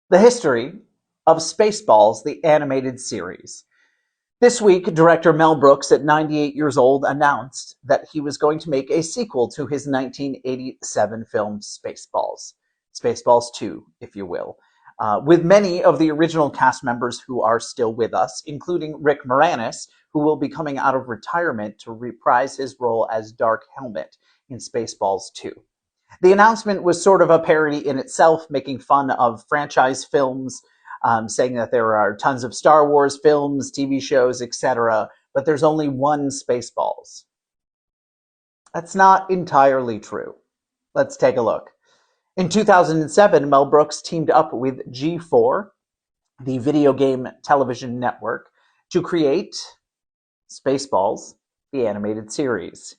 The history of Spaceballs, the animated series. This week, director Mel Brooks, at 98 years old, announced that he was going to make a sequel to his 1987 film Spaceballs. Spaceballs 2, if you will. With many of the original cast members who are still with us, including Rick Moranis, who will be coming out of retirement to reprise his role as Dark Helmet in Spaceballs 2. The announcement was sort of a parody in itself, making fun of franchise films, saying that there are tons of Star Wars films, TV shows, etc., but there's only one Spaceballs. That's not entirely true. Let's take a look. In 2007, Mel Brooks teamed up with G4, the video game television network, to create Spaceballs, the animated series.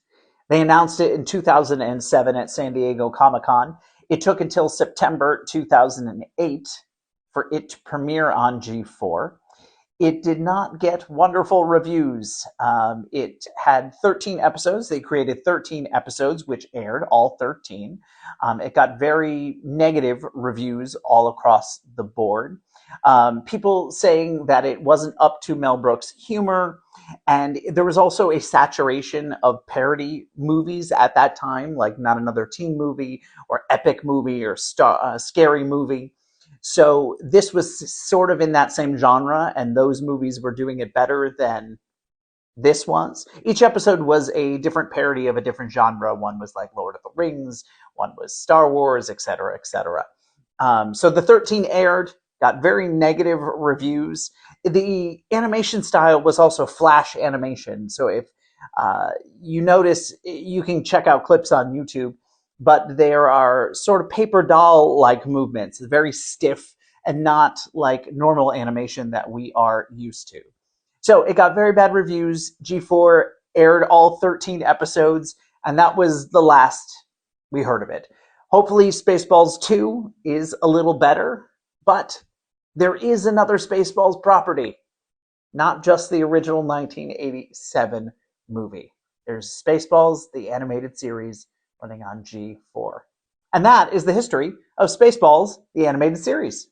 They announced it in 2007 at San Diego Comic-Con. It took until September 2008 for it to premiere on G4. It did not get wonderful reviews. It had 13 episodes. They created 13 episodes, which aired, all 13. It got very negative reviews all across the board. People saying that it wasn't up to Mel Brooks' humor, and there was also a saturation of parody movies at that time, like Not Another Teen Movie, or Epic Movie, or Scary Movie. So this was sort of in that same genre, and those movies were doing it better than this was. Each episode was a different parody of a different genre. One was like Lord of the Rings, one was Star Wars, etc., etc. So the 13 aired, got very negative reviews. The animation style was also flash animation. So if you notice, you can check out clips on YouTube, but there are sort of paper doll-like movements, very stiff and not like normal animation that we are used to. So it got very bad reviews. G4 aired all 13 episodes, and that was the last we heard of it. Hopefully Spaceballs 2 is a little better, but there is another Spaceballs property, not just the original 1987 movie. There's Spaceballs, the animated series, running on G4. And that is the history of Spaceballs, the animated series.